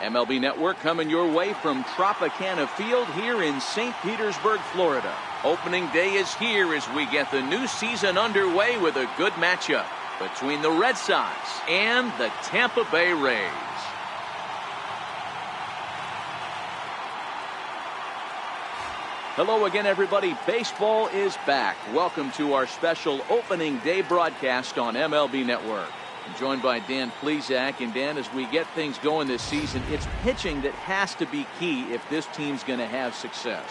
MLB Network coming your way from Tropicana Field here in St. Petersburg, Florida. Opening day is here as we get the new season underway with a good matchup between the Red Sox and the Tampa Bay Rays. Hello again, everybody. Baseball is back. Welcome to our special opening day broadcast on MLB Network. I'm joined by Dan Plesac. And Dan, as we get things going this season, it's pitching that has to be key if this team's going to have success.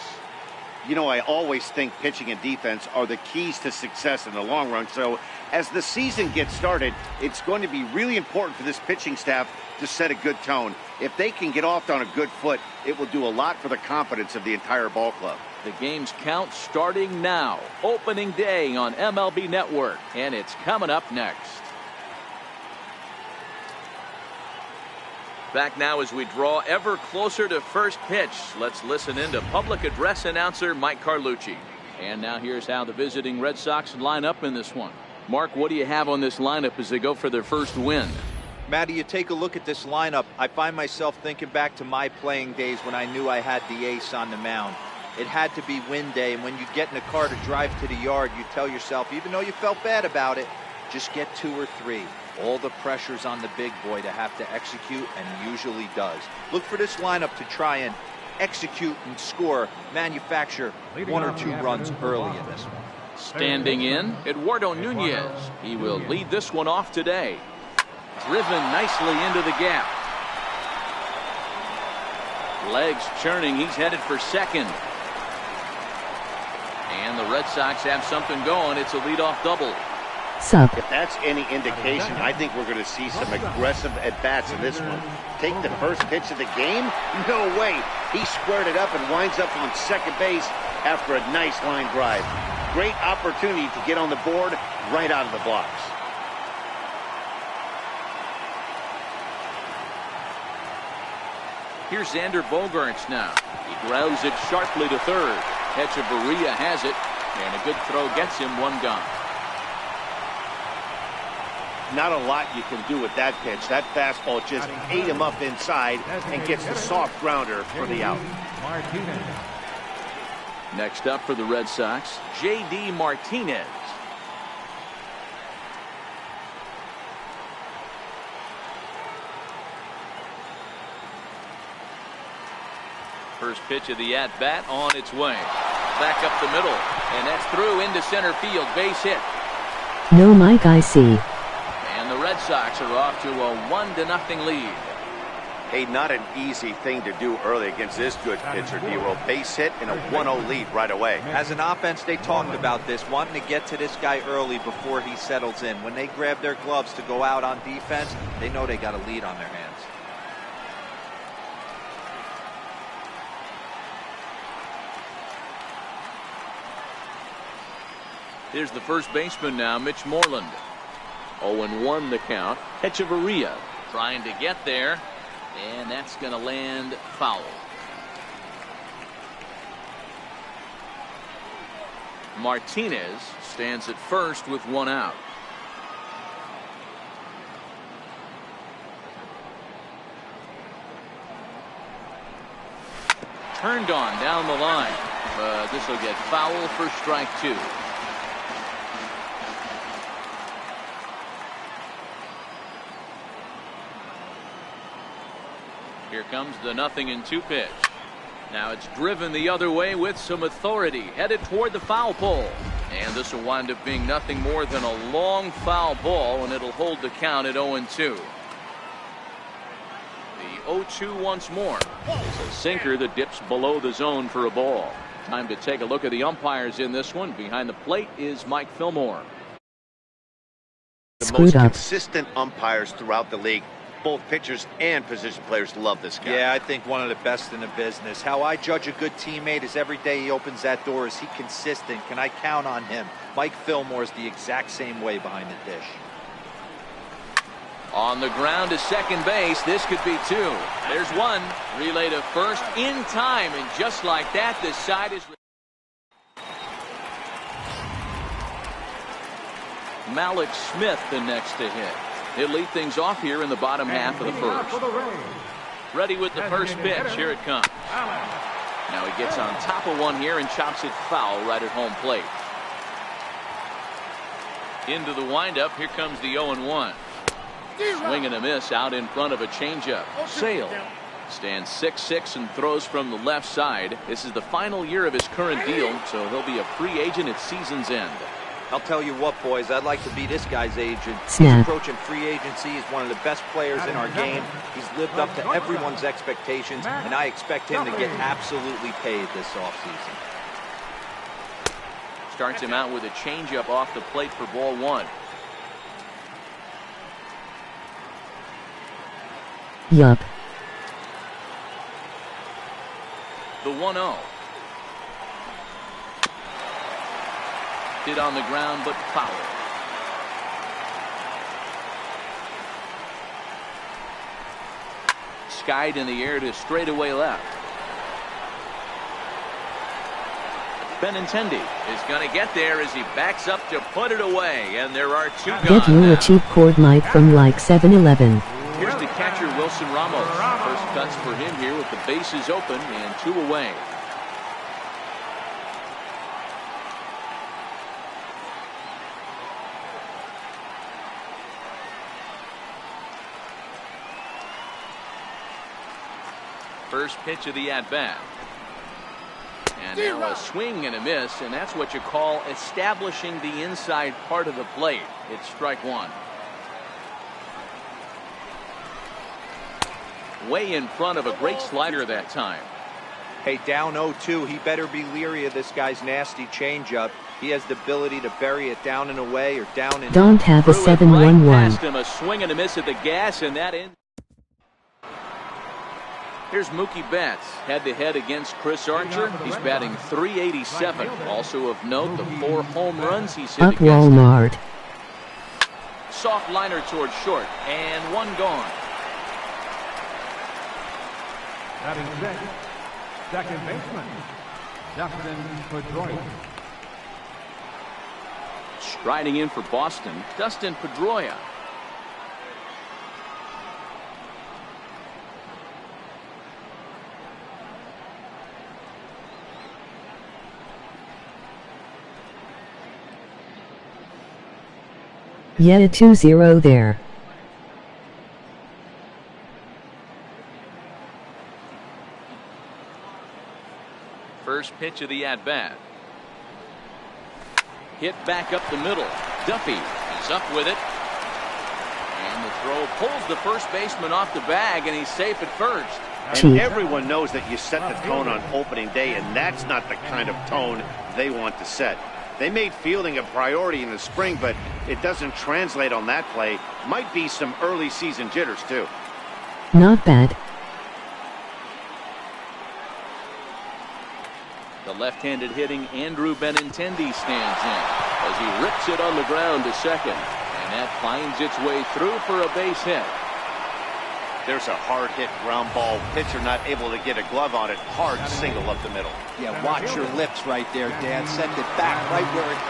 You know, I always think pitching and defense are the keys to success in the long run. So as the season gets started, it's going to be really important for this pitching staff to set a good tone. If they can get off on a good foot, it will do a lot for the confidence of the entire ball club. The game's count starting now. Opening day on MLB Network, and it's coming up next. Back now as we draw ever closer to first pitch. Let's listen in to public address announcer Mike Carlucci. And now here's how the visiting Red Sox line up in this one. Mark, what do you have on this lineup as they go for their first win? Matty, you take a look at this lineup. I find myself thinking back to my playing days when I knew I had the ace on the mound. It had to be win day, and when you get in a car to drive to the yard, you tell yourself, even though you felt bad about it, just get 2 or 3. All the pressure's on the big boy to have to execute, and he usually does. Look for this lineup to try and execute and score, manufacture 1 or 2 runs early in this one. Standing in, Eduardo Nunez. He will lead this one off today. Driven nicely into the gap. Legs churning. He's headed for second. And the Red Sox have something going. It's a leadoff double. If that's any indication, I think we're going to see some aggressive at-bats in this one. Take the first pitch of the game? No way. He squared it up and winds up on second base after a nice line drive. Great opportunity to get on the board right out of the blocks. Here's Xander Bogaerts now. He grounds it sharply to third. Echeverria has it, and a good throw gets him 1 gone. Not a lot you can do with that pitch. That fastball just ate him up inside and gets the soft grounder for the out. Next up for the Red Sox, J.D. Martinez. First pitch of the at-bat on its way. Back up the middle, and that's through into center field. Base hit. No, Mike, I see. And the Red Sox are off to a 1-0 lead. Hey, not an easy thing to do early against this good pitcher, D-Roll. Base hit and a 1-0 lead right away. As an offense, they talked about this, wanting to get to this guy early before he settles in. When they grab their gloves to go out on defense, they know they got a lead on their hands. Here's the first baseman now, Mitch Moreland. 0-1 the count. Echeverria trying to get there, and that's going to land foul. Martinez stands at first with 1 out. Turned on down the line, but this will get foul for strike 2. Here comes the 0-2 pitch. Now it's driven the other way with some authority, headed toward the foul pole. And this will wind up being nothing more than a long foul ball, and it'll hold the count at 0-2. The 0-2 once more. It's a sinker that dips below the zone for a ball. Time to take a look at the umpires in this one. Behind the plate is Mike Fillmore. The most consistent umpires throughout the league. Both pitchers and position players love this guy. Yeah, I think one of the best in the business. How I judge a good teammate is every day he opens that door. Is he consistent? Can I count on him? Mike Fillmore is the exact same way behind the dish. On the ground to second base. This could be 2. There's 1. Relay to first in time, and just like that, the side is... Malik Smith the next to hit. He'll lead things off here in the bottom half of the first. Ready with the first pitch. Here it comes. Now he gets on top of one here and chops it foul right at home plate. Into the windup. Here comes the 0-1. Swing and a miss out in front of a changeup. Sale stands 6'6" and throws from the left side. This is the final year of his current deal, so he'll be a free agent at season's end. I'll tell you what, boys, I'd like to be this guy's agent. Snap. He's approaching free agency. He's one of the best players in our game. He's lived up to everyone's expectations, and I expect him to get absolutely paid this offseason. Starts him out with a changeup off the plate for ball one. Yup. The 1-0. Hit on the ground, but foul. Skied in the air to straightaway left. Benintendi is going to get there as he backs up to put it away, and there are two gone. Get you a cheap cord mic from like 7-Eleven. Here's the catcher, Wilson Ramos. First cuts for him here with the bases open and 2 away. First pitch of the at-bat. And now a swing and a miss, and that's what you call establishing the inside part of the plate. It's strike one. Way in front of a great slider that time. Hey, down 0-2, he better be leery of this guy's nasty changeup. He has the ability to bury it down and away or down and... Don't have a 7-1-1. Past him, a swing and a miss at the gas, and that ends. Here's Mookie Betts, head-to-head against Chris Archer. He's batting .387. Also of note, the 4 home runs he's hit Up against. Walmart. Soft liner towards short, and one gone. Batting sixth, second baseman, Dustin Pedroia. Striding in for Boston, Dustin Pedroia. Yeah, 2-0 there. First pitch of the at-bat. Hit back up the middle. Duffy is up with it. And the throw pulls the first baseman off the bag, and he's safe at first. And everyone knows that you set the tone on opening day, and that's not the kind of tone they want to set. They made fielding a priority in the spring, but it doesn't translate on that play. Might be some early season jitters, too. Not bad. The left-handed hitting Andrew Benintendi stands in as he rips it on the ground to second. And that finds its way through for a base hit. There's a hard hit ground ball. Pitcher not able to get a glove on it. Hard single up the middle. Yeah, watch your lips right there, Dan. Send it back right where it...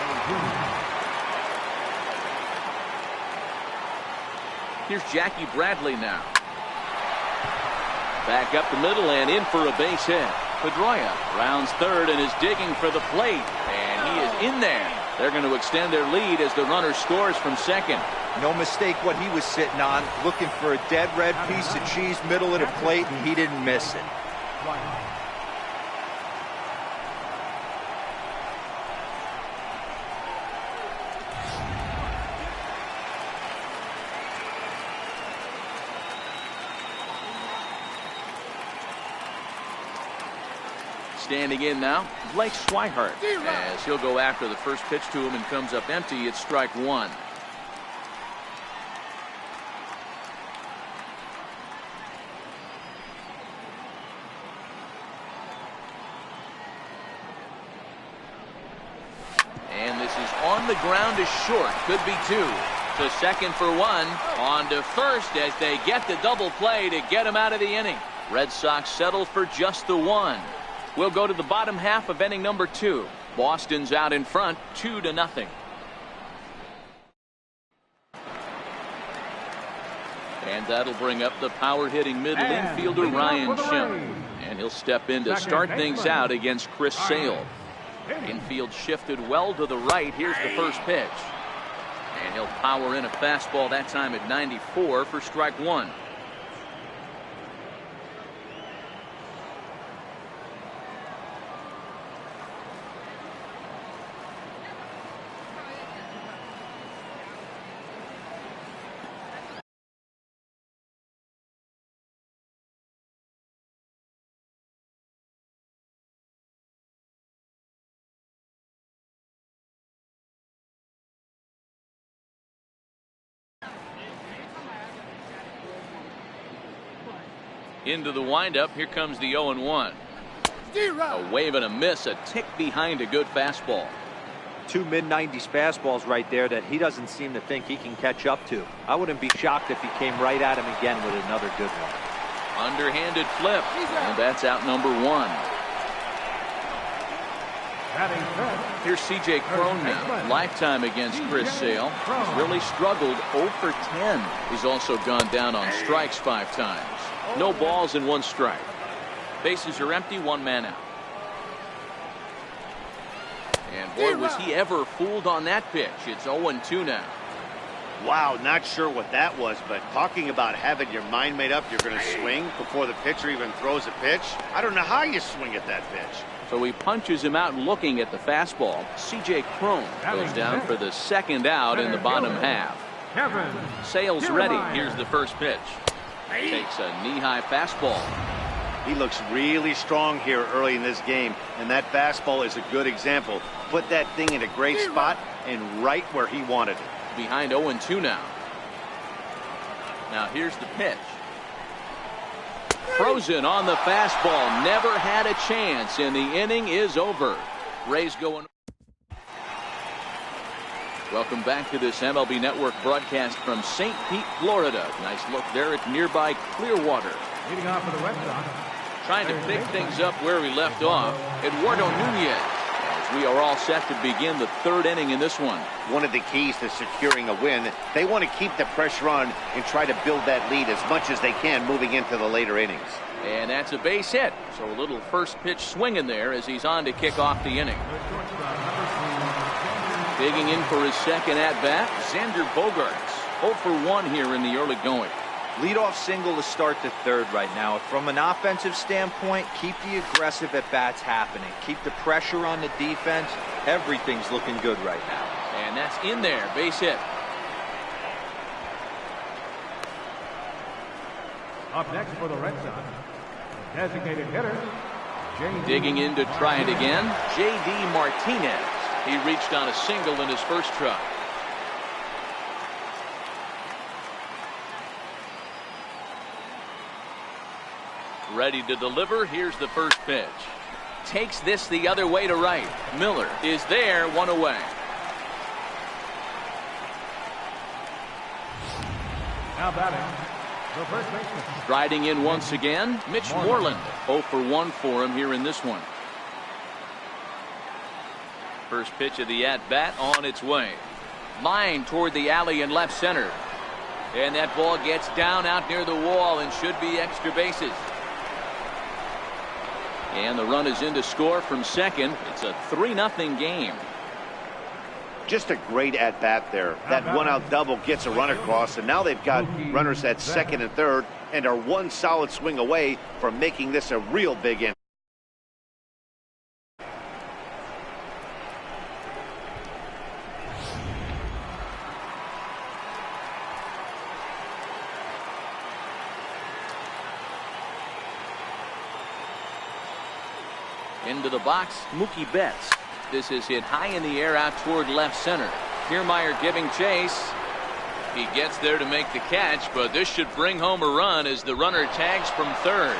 Here's Jackie Bradley now. Back up the middle and in for a base hit. Pedroia rounds third and is digging for the plate. And he is in there. They're going to extend their lead as the runner scores from second. No mistake what he was sitting on, looking for a dead red piece of cheese middle of the plate, and he didn't miss it. Standing in now, Blake Swihart, as he'll go after the first pitch to him and comes up empty. It's strike one. And this is on the ground to short. Could be 2. To second for 1. On to first as they get the double play to get him out of the inning. Red Sox settle for just the 1. We'll go to the bottom half of inning number 2. Boston's out in front, 2-0. And that'll bring up the power-hitting middle infielder Ryan Schimm. And he'll step in to start things out against Chris Sale. Infield shifted well to the right. Here's the first pitch. And he'll power in a fastball that time at 94 for strike one. Into the windup. Here comes the 0-1. A wave and a miss, a tick behind a good fastball. Two mid-90s fastballs right there that he doesn't seem to think he can catch up to. I wouldn't be shocked if he came right at him again with another good one. Underhanded flip, and that's out number one. Here's C.J. Cron now. Lifetime against Chris Sale. He's really struggled. 0 for 10. He's also gone down on strikes 5 times. No balls and 1 strike. Bases are empty, 1 man out. And boy, was he ever fooled on that pitch. It's 0-2 now. Wow, not sure what that was, but talking about having your mind made up you're going to swing before the pitcher even throws a pitch. I don't know how you swing at that pitch. So he punches him out looking at the fastball. C.J. Cron goes down for the second out in the bottom half. Sale's ready. Here's the first pitch. Takes a knee-high fastball. He looks really strong here early in this game, and that fastball is a good example. Put that thing in a great spot and right where he wanted it. Behind 0-2 now. Now here's the pitch. Frozen on the fastball. Never had a chance, and the inning is over. Rays going. Welcome back to this MLB Network broadcast from St. Pete, Florida. Nice look there at nearby Clearwater. Leading off for the Red Sox. Trying to pick things up where we left off, Eduardo Nunez. As we are all set to begin the 3rd inning in this one. One of the keys to securing a win, they want to keep the pressure on and try to build that lead as much as they can moving into the later innings. And that's a base hit. So a little first pitch swing in there as he's on to kick off the inning. Digging in for his second at-bat, Xander Bogaerts. 0 for 1 here in the early going. Leadoff single to start the 3rd right now. From an offensive standpoint, keep the aggressive at-bats happening. Keep the pressure on the defense. Everything's looking good right now. And that's in there, base hit. Up next for the Red Sox, designated hitter, J.D. Digging in to try it again, J.D. Martinez. He reached on a single in his first try. Ready to deliver. Here's the first pitch. Takes this the other way to right. Miller is there, 1 away. Now batting, the first baseman. Striding in once again, Mitch Moreland. 0 for 1 for him here in this one. First pitch of the at-bat on its way. Line toward the alley in left center. And that ball gets down out near the wall and should be extra bases. And the run is in to score from second. It's a 3-0 game. Just a great at-bat there. That one-out double gets a run across, and now they've got runners at second and third and are one solid swing away from making this a real big inning. Into the box, Mookie Betts. This is hit high in the air out toward left center. Kiermaier giving chase. He gets there to make the catch, but this should bring home a run as the runner tags from third.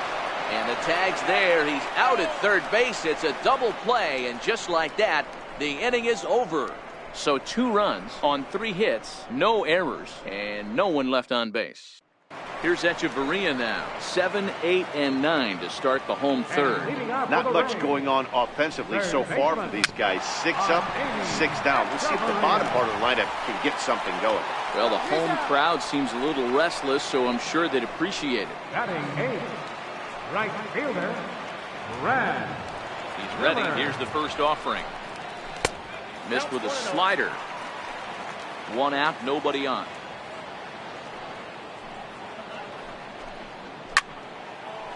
And the tag's there. He's out at third base. It's a double play, and just like that, the inning is over. So 2 runs on 3 hits, no errors, and no one left on base. Here's Echeverria now. 7, 8, and 9 to start the home third. Not much going on offensively so far for these guys. 6 up, 6 down. We'll see if the bottom part of the lineup can get something going. Well, the home crowd seems a little restless, so I'm sure they'd appreciate it. Batting 8, right fielder, Red. He's ready. Here's the first offering. Missed with a slider. 1 out, nobody on.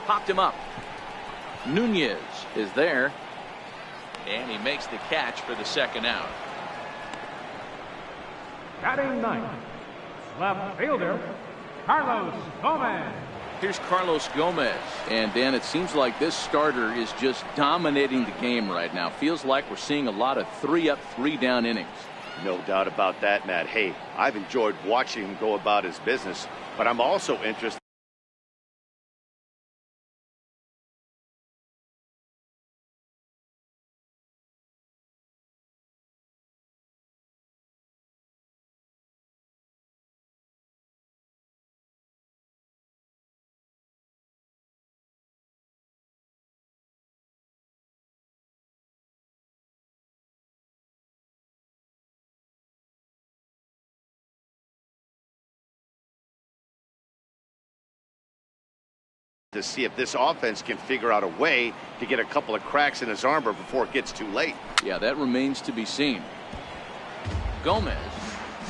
Popped him up. Nunez is there. And he makes the catch for the second out. Batting 9, left fielder, Carlos Gomez. Here's Carlos Gomez. And Dan, it seems like this starter is just dominating the game right now. Feels like we're seeing a lot of 3-up, 3-down innings. No doubt about that, Matt. Hey, I've enjoyed watching him go about his business, but I'm also interested to see if this offense can figure out a way to get a couple of cracks in his armor before it gets too late. Yeah, that remains to be seen. Gomez,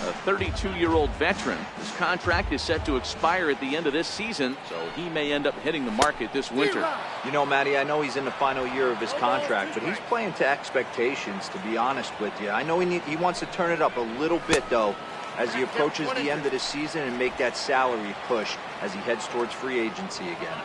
a 32-year-old veteran. His contract is set to expire at the end of this season, so he may end up hitting the market this winter. You know, Matty, I know he's in the final year of his contract, but he's playing to expectations, to be honest with you. I know he wants to turn it up a little bit, though, as he approaches the end of the season and make that salary push as he heads towards free agency again.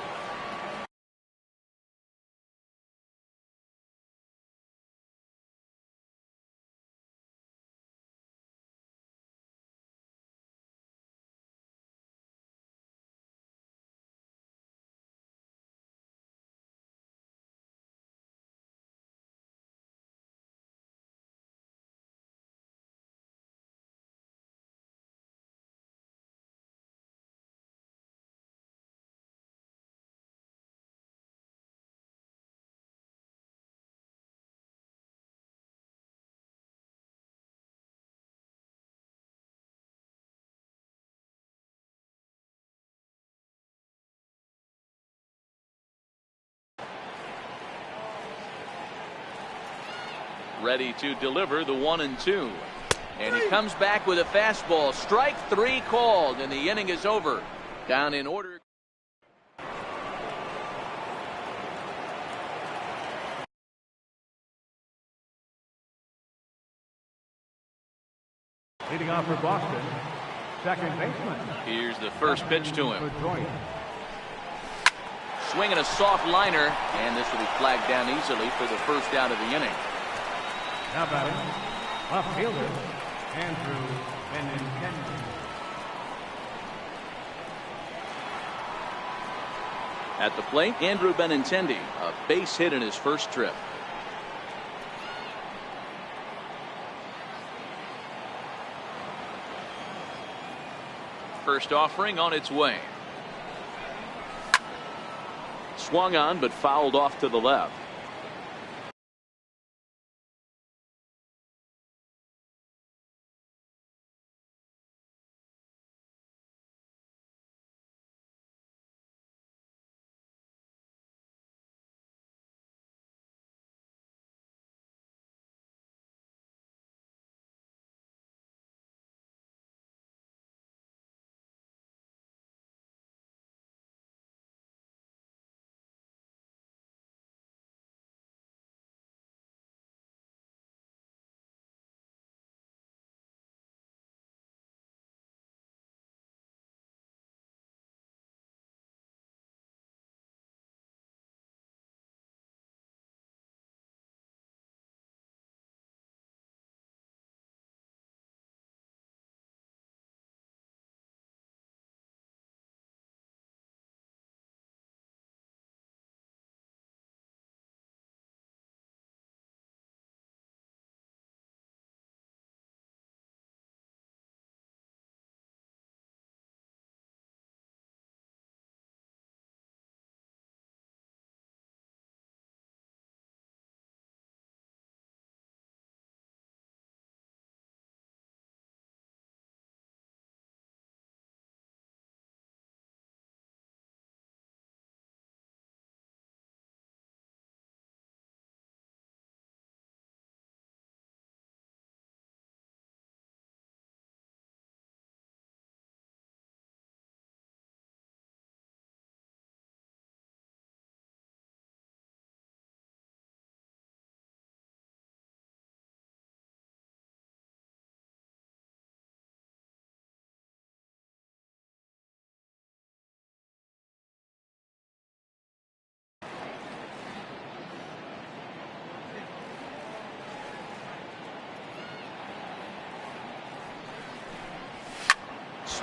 Ready to deliver the 1-2. And he comes back with a fastball. Strike 3 called, and the inning is over. Down in order. Leading off for Boston, second baseman. Here's the first pitch to him. Pedroia. Swinging a soft liner, and this will be flagged down easily for the first out of the inning. Now batting, left fielder, Andrew Benintendi. At the plate, Andrew Benintendi, a base hit in his first trip. First offering on its way. Swung on, but fouled off to the left.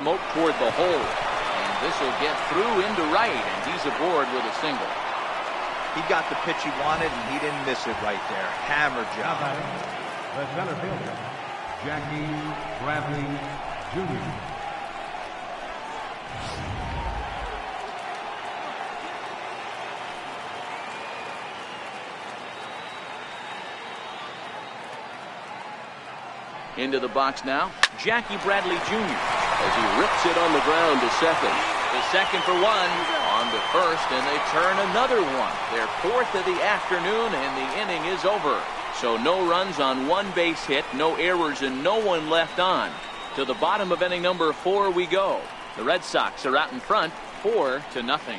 smoke toward the hole. And this will get through into right, and he's aboard with a single. He got the pitch he wanted, and he didn't miss it right there. Hammer Now job. batting, the center fielder, Jackie Bradley Jr. Into the box now, Jackie Bradley Jr. as he rips it on the ground to second. The second for one, on to first, and they turn another one. Their fourth of the afternoon, and the inning is over. So no runs on one base hit, no errors, and no one left on. To the bottom of inning number 4 we go. The Red Sox are out in front, 4-0.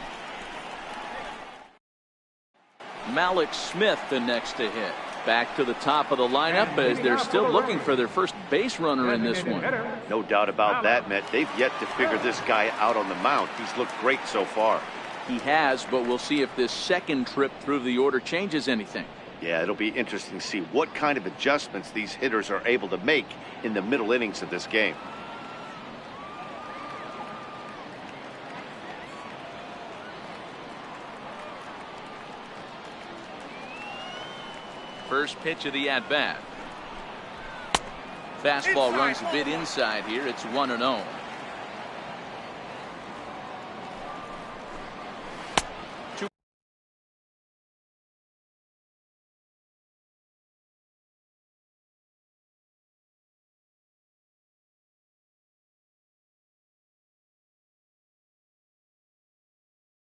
Malik Smith the next to hit. Back to the top of the lineup as they're still looking for their first base runner in this one. No doubt about that, Matt. They've yet to figure this guy out on the mound. He's looked great so far. He has, but we'll see if this second trip through the order changes anything. Yeah, it'll be interesting to see what kind of adjustments these hitters are able to make in the middle innings of this game. First pitch of the at-bat. Fastball runs a bit inside here. It's 1-0.